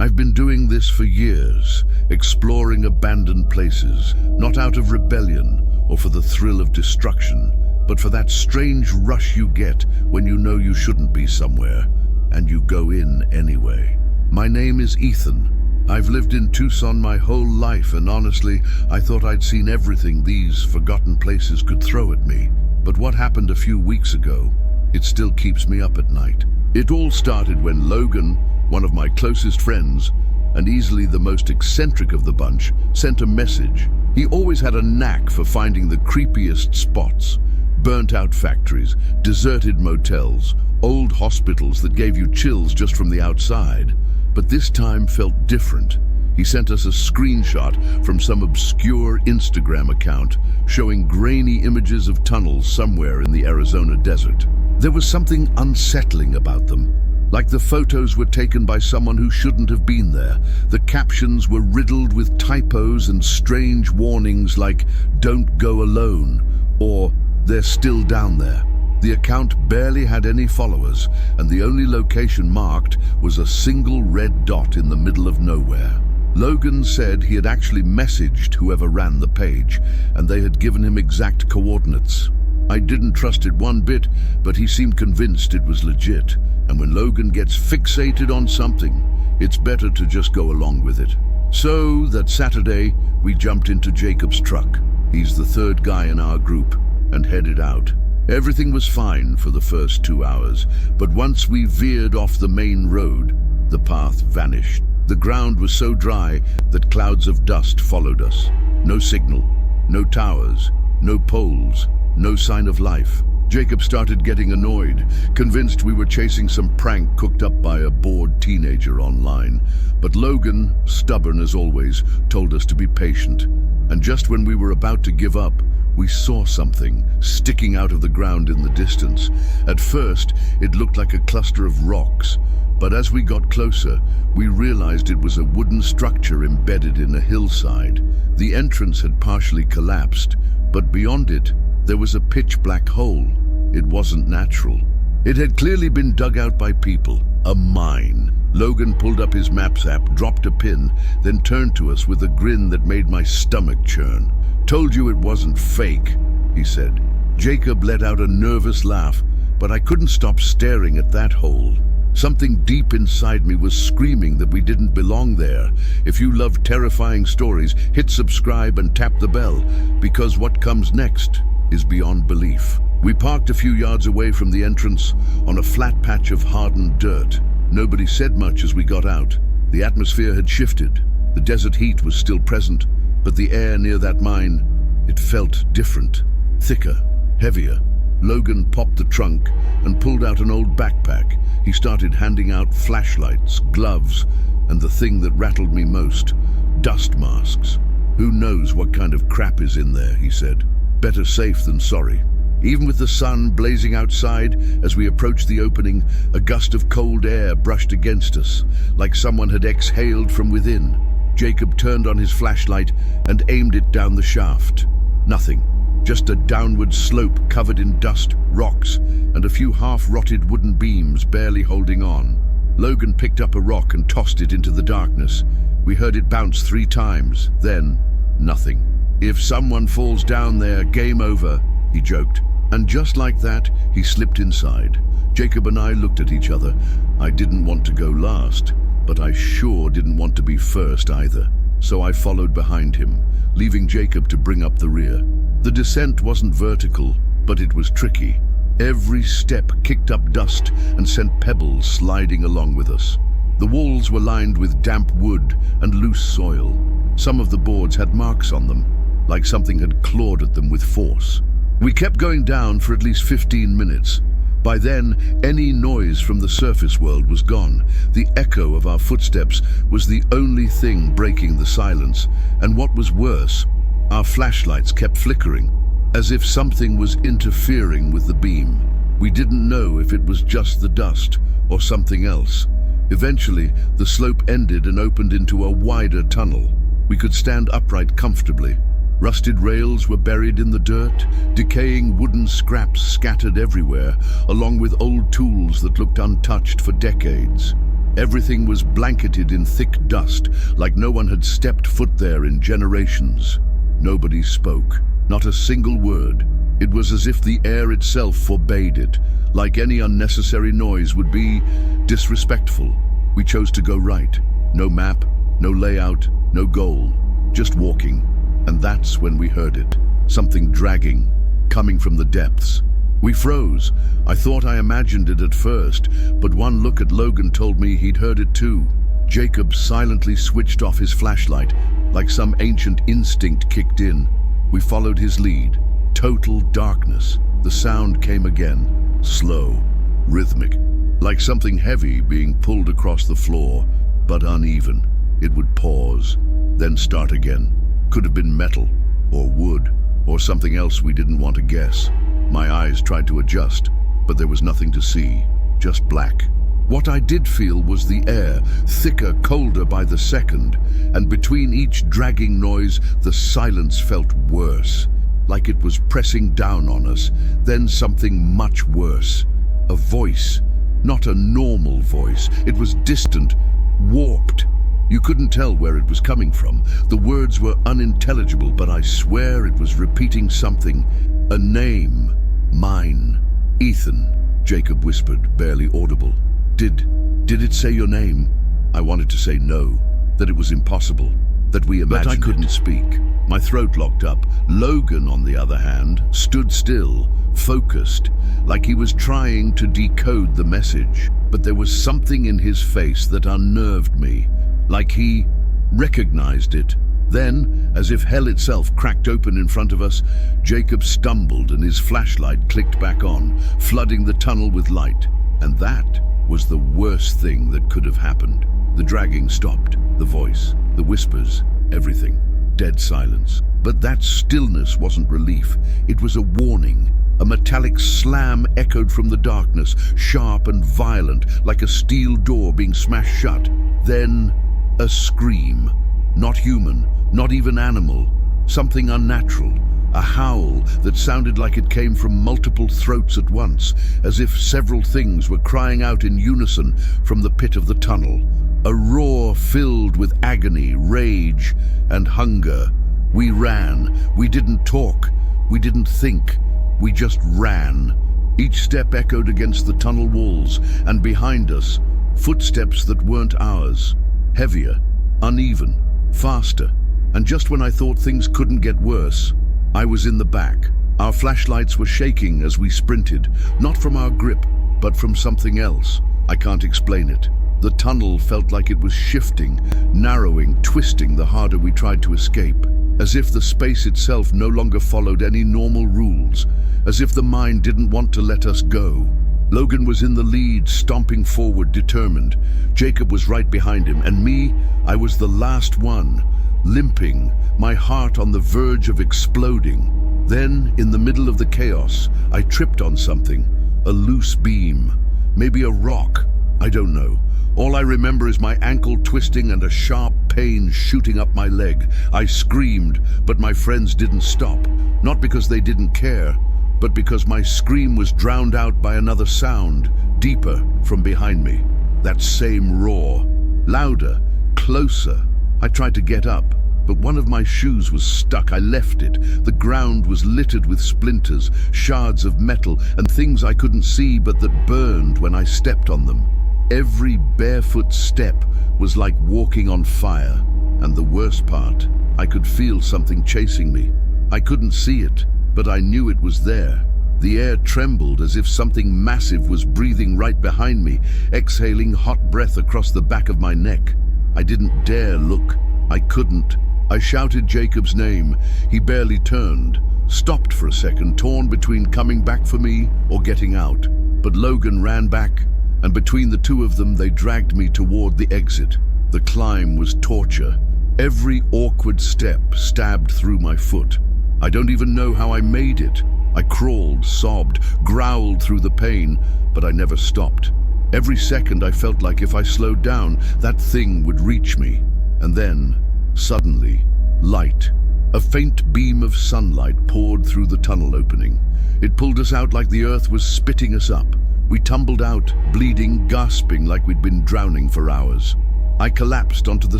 I've been doing this for years, exploring abandoned places, not out of rebellion or for the thrill of destruction, but for that strange rush you get when you know you shouldn't be somewhere, and you go in anyway. My name is Ethan. I've lived in Tucson my whole life, and honestly, I thought I'd seen everything these forgotten places could throw at me. But what happened a few weeks ago, it still keeps me up at night. It all started when Logan, one of my closest friends, and easily the most eccentric of the bunch, sent a message. He always had a knack for finding the creepiest spots. Burnt-out factories, deserted motels, old hospitals that gave you chills just from the outside. But this time felt different. He sent us a screenshot from some obscure Instagram account showing grainy images of tunnels somewhere in the Arizona desert. There was something unsettling about them. Like the photos were taken by someone who shouldn't have been there. The captions were riddled with typos and strange warnings like, "Don't go alone," or "They're still down there." The account barely had any followers, and the only location marked was a single red dot in the middle of nowhere. Logan said he had actually messaged whoever ran the page, and they had given him exact coordinates. I didn't trust it one bit, but he seemed convinced it was legit. And when Logan gets fixated on something, it's better to just go along with it. So that Saturday, we jumped into Jacob's truck. He's the third guy in our group, and headed out. Everything was fine for the first 2 hours, but once we veered off the main road, the path vanished. The ground was so dry that clouds of dust followed us. No signal, no towers, no poles, no sign of life. Jacob started getting annoyed, convinced we were chasing some prank cooked up by a bored teenager online. But Logan, stubborn as always, told us to be patient. And just when we were about to give up, we saw something sticking out of the ground in the distance. At first, it looked like a cluster of rocks, but as we got closer, we realized it was a wooden structure embedded in a hillside. The entrance had partially collapsed, but beyond it, there was a pitch-black hole. It wasn't natural. It had clearly been dug out by people, a mine. Logan pulled up his maps app, dropped a pin, then turned to us with a grin that made my stomach churn. "Told you it wasn't fake," he said. Jacob let out a nervous laugh, but I couldn't stop staring at that hole. Something deep inside me was screaming that we didn't belong there. If you love terrifying stories, hit subscribe and tap the bell, because what comes next is beyond belief. We parked a few yards away from the entrance on a flat patch of hardened dirt. Nobody said much as we got out. The atmosphere had shifted. The desert heat was still present, but the air near that mine, it felt different, thicker, heavier. Logan popped the trunk and pulled out an old backpack. He started handing out flashlights, gloves, and the thing that rattled me most, dust masks. "Who knows what kind of crap is in there," he said. "Better safe than sorry." Even with the sun blazing outside, as we approached the opening, a gust of cold air brushed against us, like someone had exhaled from within. Jacob turned on his flashlight and aimed it down the shaft. Nothing. Just a downward slope covered in dust, rocks, and a few half-rotted wooden beams barely holding on. Logan picked up a rock and tossed it into the darkness. We heard it bounce 3 times, then nothing. "If someone falls down there, game over," he joked. And just like that, he slipped inside. Jacob and I looked at each other. I didn't want to go last, but I sure didn't want to be first either. So I followed behind him, leaving Jacob to bring up the rear. The descent wasn't vertical, but it was tricky. Every step kicked up dust and sent pebbles sliding along with us. The walls were lined with damp wood and loose soil. Some of the boards had marks on them, like something had clawed at them with force. We kept going down for at least 15 minutes. By then, any noise from the surface world was gone. The echo of our footsteps was the only thing breaking the silence. And what was worse, our flashlights kept flickering, as if something was interfering with the beam. We didn't know if it was just the dust or something else. Eventually, the slope ended and opened into a wider tunnel. We could stand upright comfortably. Rusted rails were buried in the dirt, decaying wooden scraps scattered everywhere, along with old tools that looked untouched for decades. Everything was blanketed in thick dust, like no one had stepped foot there in generations. Nobody spoke, not a single word. It was as if the air itself forbade it, like any unnecessary noise would be disrespectful. We chose to go right. No map, no layout, no goal, just walking. And that's when we heard it, something dragging, coming from the depths. We froze. I thought I imagined it at first, but one look at Logan told me he'd heard it too. Jacob silently switched off his flashlight, like some ancient instinct kicked in. We followed his lead. Total darkness. The sound came again, slow, rhythmic, like something heavy being pulled across the floor, but uneven. It would pause, then start again. Could have been metal, or wood, or something else we didn't want to guess. My eyes tried to adjust, but there was nothing to see, just black. What I did feel was the air, thicker, colder by the second, and between each dragging noise, the silence felt worse, like it was pressing down on us. Then something much worse. A voice, not a normal voice. It was distant, warped. You couldn't tell where it was coming from. The words were unintelligible, but I swear it was repeating something. A name. Mine. Ethan, Jacob whispered, barely audible. Did it say your name? I wanted to say no, that it was impossible, that we imagined it. But I couldn't speak. My throat locked up. Logan, on the other hand, stood still, focused, like he was trying to decode the message. But there was something in his face that unnerved me, like he recognized it. Then, as if hell itself cracked open in front of us, Jacob stumbled and his flashlight clicked back on, flooding the tunnel with light. And that was the worst thing that could have happened. The dragging stopped, the voice, the whispers, everything. Dead silence. But that stillness wasn't relief. It was a warning. A metallic slam echoed from the darkness, sharp and violent, like a steel door being smashed shut. Then, a scream. Not human, not even animal. Something unnatural. A howl that sounded like it came from multiple throats at once, as if several things were crying out in unison from the pit of the tunnel. A roar filled with agony, rage, and hunger. We ran. We didn't talk. We didn't think. We just ran. Each step echoed against the tunnel walls, and behind us, footsteps that weren't ours. Heavier, uneven, faster. And just when I thought things couldn't get worse, I was in the back. Our flashlights were shaking as we sprinted, not from our grip, but from something else. I can't explain it. The tunnel felt like it was shifting, narrowing, twisting the harder we tried to escape, as if the space itself no longer followed any normal rules, as if the mind didn't want to let us go. Logan was in the lead, stomping forward, determined. Jacob was right behind him, and me, I was the last one, limping, my heart on the verge of exploding. Then, in the middle of the chaos, I tripped on something, a loose beam, maybe a rock, I don't know. All I remember is my ankle twisting and a sharp pain shooting up my leg. I screamed, but my friends didn't stop, not because they didn't care, but because my scream was drowned out by another sound, deeper from behind me. That same roar, louder, closer. I tried to get up, but one of my shoes was stuck. I left it. The ground was littered with splinters, shards of metal, and things I couldn't see but that burned when I stepped on them. Every barefoot step was like walking on fire, and the worst part, I could feel something chasing me. I couldn't see it, but I knew it was there. The air trembled as if something massive was breathing right behind me, exhaling hot breath across the back of my neck. I didn't dare look. I couldn't. I shouted Jacob's name. He barely turned, stopped for a second, torn between coming back for me or getting out. But Logan ran back, and between the two of them, they dragged me toward the exit. The climb was torture. Every awkward step stabbed through my foot. I don't even know how I made it. I crawled, sobbed, growled through the pain, but I never stopped. Every second I felt like if I slowed down, that thing would reach me. And then, suddenly, light. A faint beam of sunlight poured through the tunnel opening. It pulled us out like the earth was spitting us up. We tumbled out, bleeding, gasping like we'd been drowning for hours. I collapsed onto the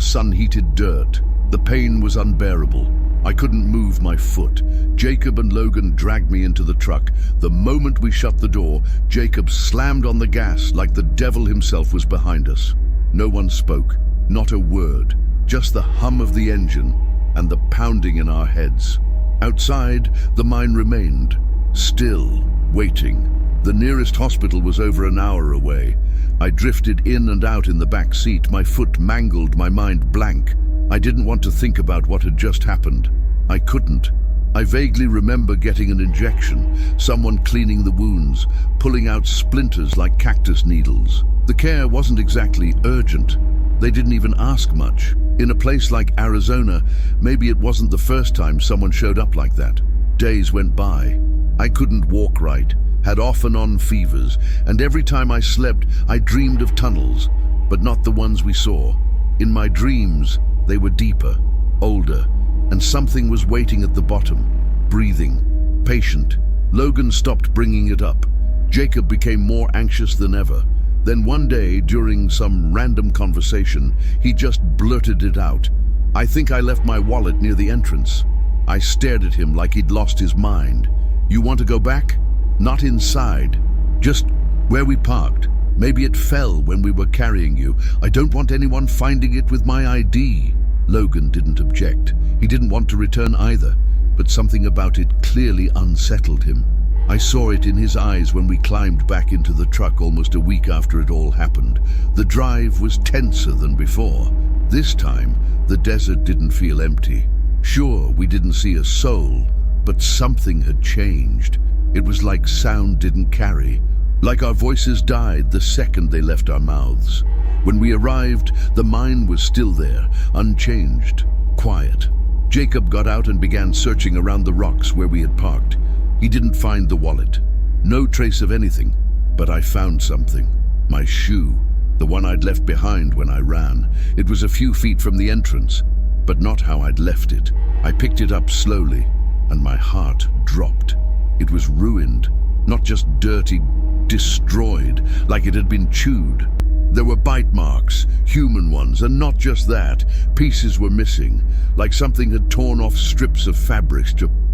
sun-heated dirt. The pain was unbearable. I couldn't move my foot. Jacob and Logan dragged me into the truck. The moment we shut the door, Jacob slammed on the gas like the devil himself was behind us. No one spoke, not a word, just the hum of the engine and the pounding in our heads. Outside, the mine remained, still, waiting. The nearest hospital was over an hour away. I drifted in and out in the back seat, my foot mangled, my mind blank. I didn't want to think about what had just happened. I couldn't. I vaguely remember getting an injection, someone cleaning the wounds, pulling out splinters like cactus needles. The care wasn't exactly urgent. They didn't even ask much. In a place like Arizona, maybe it wasn't the first time someone showed up like that. Days went by. I couldn't walk right, had off and on fevers, and every time I slept, I dreamed of tunnels, but not the ones we saw. In my dreams, they were deeper, older, and something was waiting at the bottom, breathing, patient. Logan stopped bringing it up. Jacob became more anxious than ever. Then one day, during some random conversation, he just blurted it out. "I think I left my wallet near the entrance." I stared at him like he'd lost his mind. "You want to go back?" "Not inside, just where we parked. Maybe it fell when we were carrying you. I don't want anyone finding it with my ID." Logan didn't object. He didn't want to return either, but something about it clearly unsettled him. I saw it in his eyes when we climbed back into the truck almost a week after it all happened. The drive was tenser than before. This time, the desert didn't feel empty. Sure, we didn't see a soul, but something had changed. It was like sound didn't carry, like our voices died the second they left our mouths. When we arrived, the mine was still there, unchanged, quiet. Jacob got out and began searching around the rocks where we had parked. He didn't find the wallet. No trace of anything, but I found something. My shoe, the one I'd left behind when I ran. It was a few feet from the entrance, but not how I'd left it. I picked it up slowly, and my heart dropped. It was ruined, not just dirty, destroyed, like it had been chewed. There were bite marks, human ones, and not just that. Pieces were missing, like something had torn off strips of fabric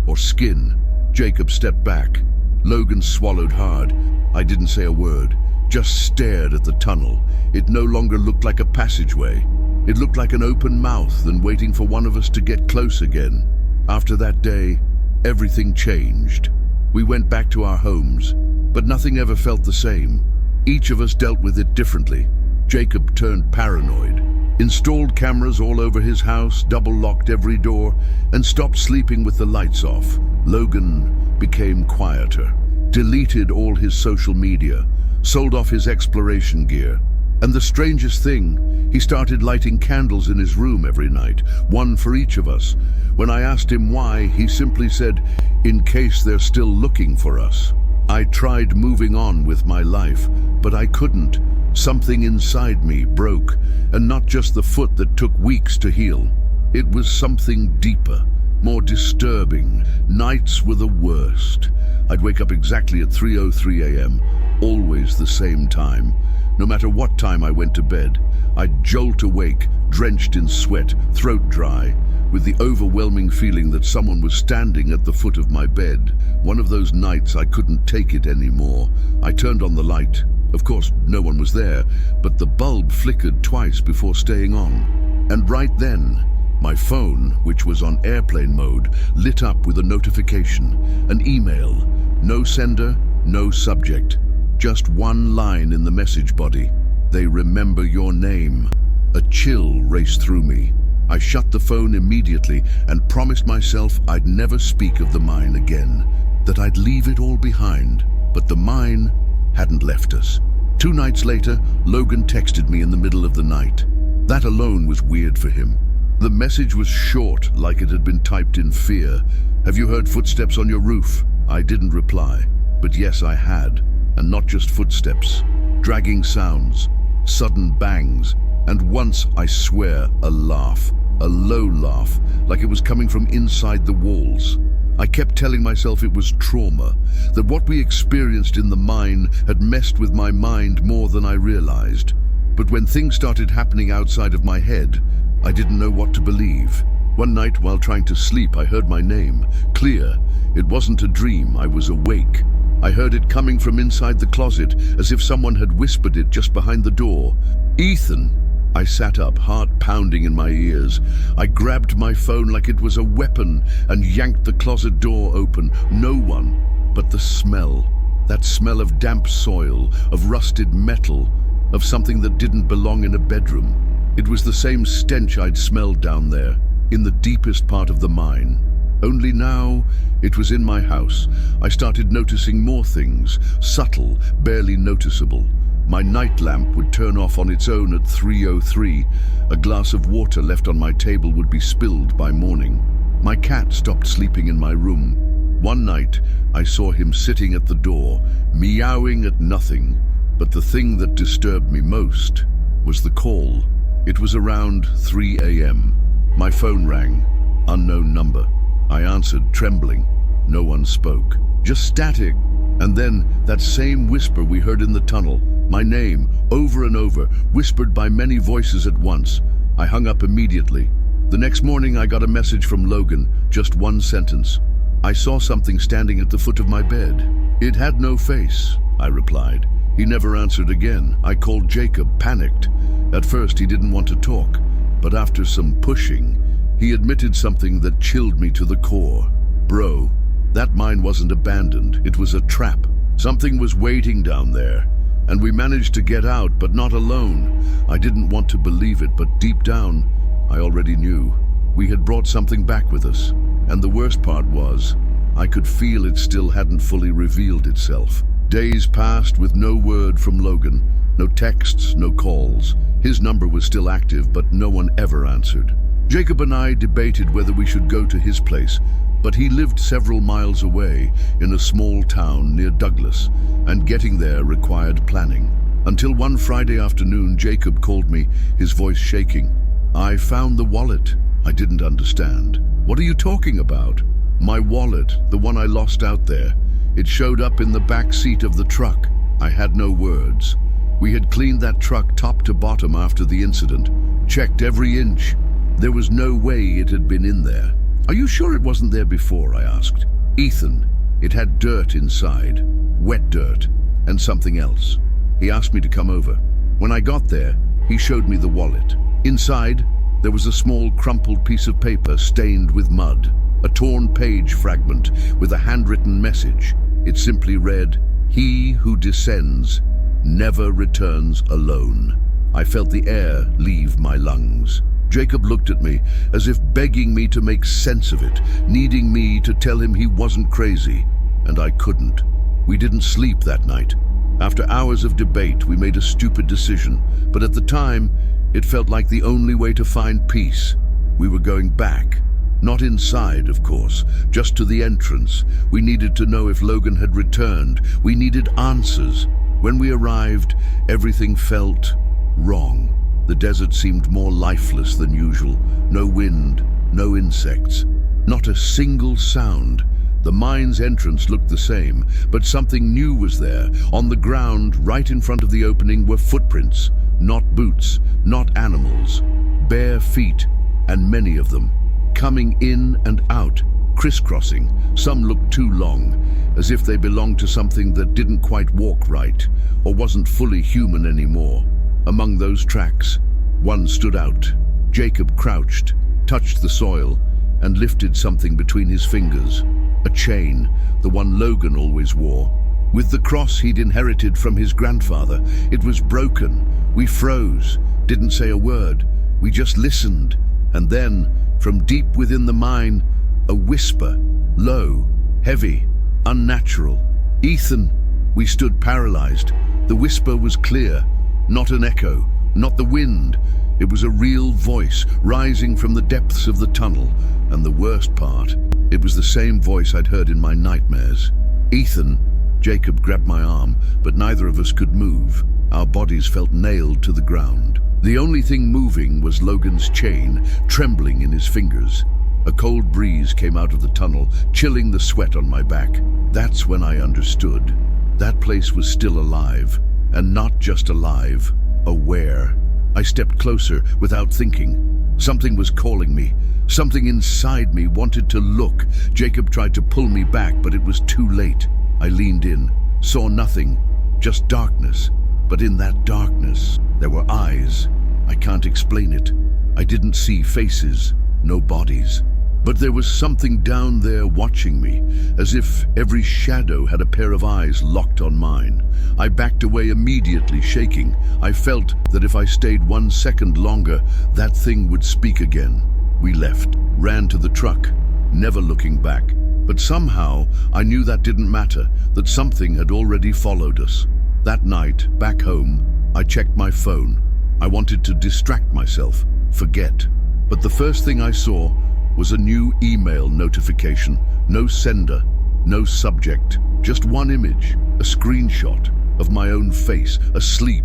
or skin. Jacob stepped back. Logan swallowed hard. I didn't say a word, just stared at the tunnel. It no longer looked like a passageway. It looked like an open mouth and waiting for one of us to get close again. After that day, everything changed. We went back to our homes, but nothing ever felt the same. Each of us dealt with it differently. Jacob turned paranoid, installed cameras all over his house, double-locked every door, and stopped sleeping with the lights off. Logan became quieter, deleted all his social media, sold off his exploration gear. And the strangest thing, he started lighting candles in his room every night, one for each of us. When I asked him why, he simply said, "In case they're still looking for us." I tried moving on with my life, but I couldn't. Something inside me broke, and not just the foot that took weeks to heal. It was something deeper, more disturbing. Nights were the worst. I'd wake up exactly at 3:03 a.m., always the same time. No matter what time I went to bed, I'd jolt awake, drenched in sweat, throat dry, with the overwhelming feeling that someone was standing at the foot of my bed. One of those nights I couldn't take it anymore. I turned on the light. Of course, no one was there, but the bulb flickered twice before staying on. And right then, my phone, which was on airplane mode, lit up with a notification, an email. No sender, no subject. Just one line in the message body. "They remember your name." A chill raced through me. I shut the phone immediately and promised myself I'd never speak of the mine again, that I'd leave it all behind. But the mine hadn't left us. 2 nights later, Logan texted me in the middle of the night. That alone was weird for him. The message was short, like it had been typed in fear. "Have you heard footsteps on your roof?" I didn't reply, but yes, I had. And not just footsteps. Dragging sounds, sudden bangs, and once, I swear, a laugh. A low laugh, like it was coming from inside the walls. I kept telling myself it was trauma, that what we experienced in the mine had messed with my mind more than I realized. But when things started happening outside of my head, I didn't know what to believe. One night while trying to sleep, I heard my name, clear. It wasn't a dream, I was awake. I heard it coming from inside the closet, as if someone had whispered it just behind the door. "Ethan!" I sat up, heart pounding in my ears. I grabbed my phone like it was a weapon and yanked the closet door open. No one, but the smell. That smell of damp soil, of rusted metal, of something that didn't belong in a bedroom. It was the same stench I'd smelled down there, in the deepest part of the mine. Only now, it was in my house. I started noticing more things, subtle, barely noticeable. My night lamp would turn off on its own at 3:03. A glass of water left on my table would be spilled by morning. My cat stopped sleeping in my room. One night, I saw him sitting at the door, meowing at nothing. But the thing that disturbed me most was the call. It was around 3 a.m. My phone rang. Unknown number. I answered, trembling. No one spoke. Just static. And then that same whisper we heard in the tunnel. My name, over and over, whispered by many voices at once. I hung up immediately. The next morning I got a message from Logan, just one sentence. "I saw something standing at the foot of my bed." "It had no face," I replied. He never answered again. I called Jacob, panicked. At first he didn't want to talk, but after some pushing, he admitted something that chilled me to the core. "Bro, that mine wasn't abandoned, it was a trap. Something was waiting down there. And we managed to get out, but not alone." I didn't want to believe it, but deep down, I already knew. We had brought something back with us. And the worst part was, I could feel it still hadn't fully revealed itself. Days passed with no word from Logan. No texts, no calls. His number was still active, but no one ever answered. Jacob and I debated whether we should go to his place, but he lived several miles away in a small town near Douglas, and getting there required planning. Until one Friday afternoon, Jacob called me, his voice shaking. "I found the wallet." I didn't understand. "What are you talking about?" "My wallet, the one I lost out there. It showed up in the back seat of the truck." I had no words. We had cleaned that truck top to bottom after the incident, checked every inch. There was no way it had been in there. "Are you sure it wasn't there before?" I asked. "Ethan, it had dirt inside, wet dirt, and something else." He asked me to come over. When I got there, he showed me the wallet. Inside, there was a small crumpled piece of paper stained with mud, a torn page fragment with a handwritten message. It simply read, "He who descends never returns alone." I felt the air leave my lungs. Jacob looked at me as if begging me to make sense of it, needing me to tell him he wasn't crazy, and I couldn't. We didn't sleep that night. After hours of debate, we made a stupid decision, but at the time, it felt like the only way to find peace. We were going back. Not inside, of course, just to the entrance. We needed to know if Logan had returned. We needed answers. When we arrived, everything felt wrong. The desert seemed more lifeless than usual. No wind, no insects, not a single sound. The mine's entrance looked the same, but something new was there. On the ground, right in front of the opening, were footprints. Not boots, not animals. Bare feet, and many of them. Coming in and out, crisscrossing. Some looked too long, as if they belonged to something that didn't quite walk right, or wasn't fully human anymore. Among those tracks, one stood out. Jacob crouched, touched the soil, and lifted something between his fingers. A chain, the one Logan always wore. With the cross he'd inherited from his grandfather. It was broken. We froze, didn't say a word. We just listened. And then, from deep within the mine, a whisper, low, heavy, unnatural. "Ethan." We stood paralyzed. The whisper was clear. Not an echo, not the wind. It was a real voice rising from the depths of the tunnel. And the worst part, it was the same voice I'd heard in my nightmares. "Ethan." Jacob grabbed my arm, but neither of us could move. Our bodies felt nailed to the ground. The only thing moving was Logan's chain, trembling in his fingers. A cold breeze came out of the tunnel, chilling the sweat on my back. That's when I understood. That place was still alive, and not just alive, aware. I stepped closer without thinking. Something was calling me. Something inside me wanted to look. Jacob tried to pull me back, but it was too late. I leaned in, saw nothing, just darkness. But in that darkness, there were eyes. I can't explain it. I didn't see faces, no bodies. But there was something down there watching me, as if every shadow had a pair of eyes locked on mine. I backed away immediately, shaking. I felt that if I stayed 1 second longer, that thing would speak again. We left, ran to the truck, never looking back. But somehow, I knew that didn't matter, that something had already followed us. That night, back home, I checked my phone. I wanted to distract myself, forget. But the first thing I saw was a new email notification. No sender, no subject, just one image, a screenshot of my own face, asleep,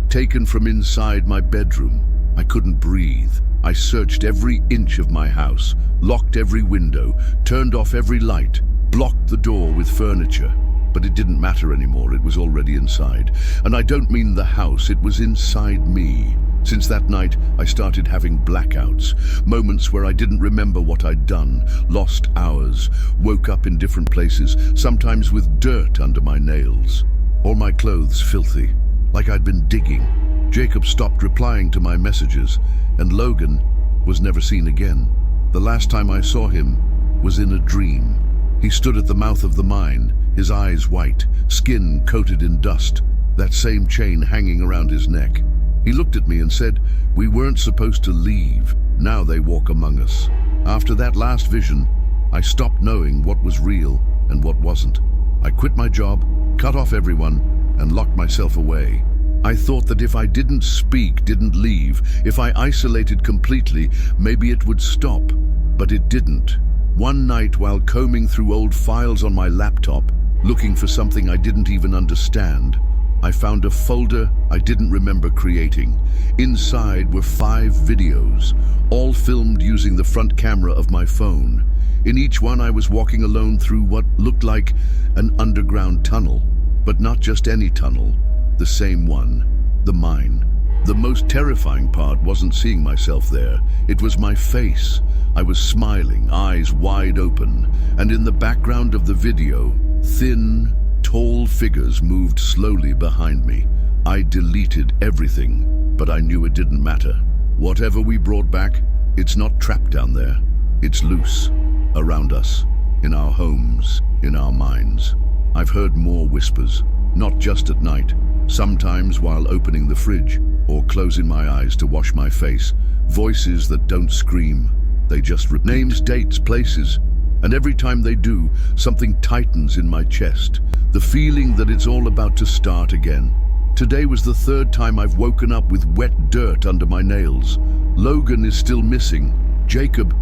taken from inside my bedroom. I couldn't breathe. I searched every inch of my house, locked every window, turned off every light, blocked the door with furniture. But it didn't matter anymore, it was already inside. And I don't mean the house, it was inside me. Since that night, I started having blackouts, moments where I didn't remember what I'd done, lost hours, woke up in different places, sometimes with dirt under my nails. All my clothes filthy, like I'd been digging. Jacob stopped replying to my messages, and Logan was never seen again. The last time I saw him was in a dream. He stood at the mouth of the mine, his eyes white, skin coated in dust, that same chain hanging around his neck. He looked at me and said, "We weren't supposed to leave. Now they walk among us." After that last vision, I stopped knowing what was real and what wasn't. I quit my job, cut off everyone, and locked myself away. I thought that if I didn't speak, didn't leave, if I isolated completely, maybe it would stop. But it didn't. One night, while combing through old files on my laptop, looking for something I didn't even understand, I found a folder I didn't remember creating. Inside were 5 videos, all filmed using the front camera of my phone. In each one I was walking alone through what looked like an underground tunnel. But not just any tunnel, the same one, the mine. The most terrifying part wasn't seeing myself there, it was my face. I was smiling, eyes wide open, and in the background of the video, thin, tall figures moved slowly behind me. I deleted everything, but I knew it didn't matter. Whatever we brought back, it's not trapped down there. It's loose, around us, in our homes, in our minds. I've heard more whispers, not just at night, sometimes while opening the fridge or closing my eyes to wash my face. Voices that don't scream, they just repeat. Names, dates, places, and every time they do, something tightens in my chest. The feeling that it's all about to start again. Today was the 3rd time I've woken up with wet dirt under my nails. Logan is still missing. Jacob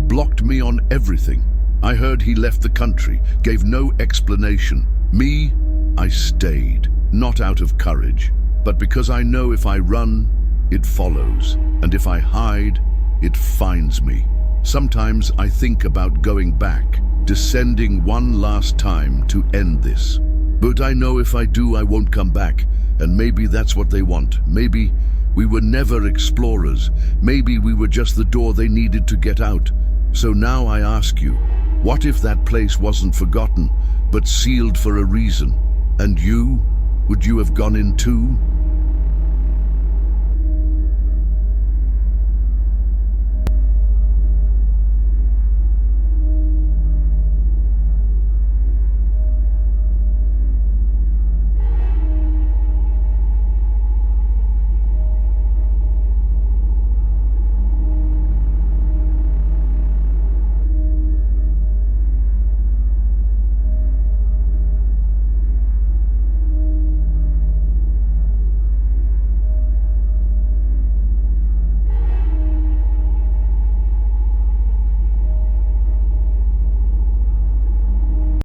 blocked me on everything. I heard he left the country, gave no explanation. Me, I stayed, not out of courage, but because I know if I run, it follows, and if I hide, it finds me. Sometimes I think about going back, descending one last time to end this. But I know if I do, I won't come back, and maybe that's what they want. Maybe we were never explorers. Maybe we were just the door they needed to get out. So now I ask you, what if that place wasn't forgotten, but sealed for a reason? And you? Would you have gone in too?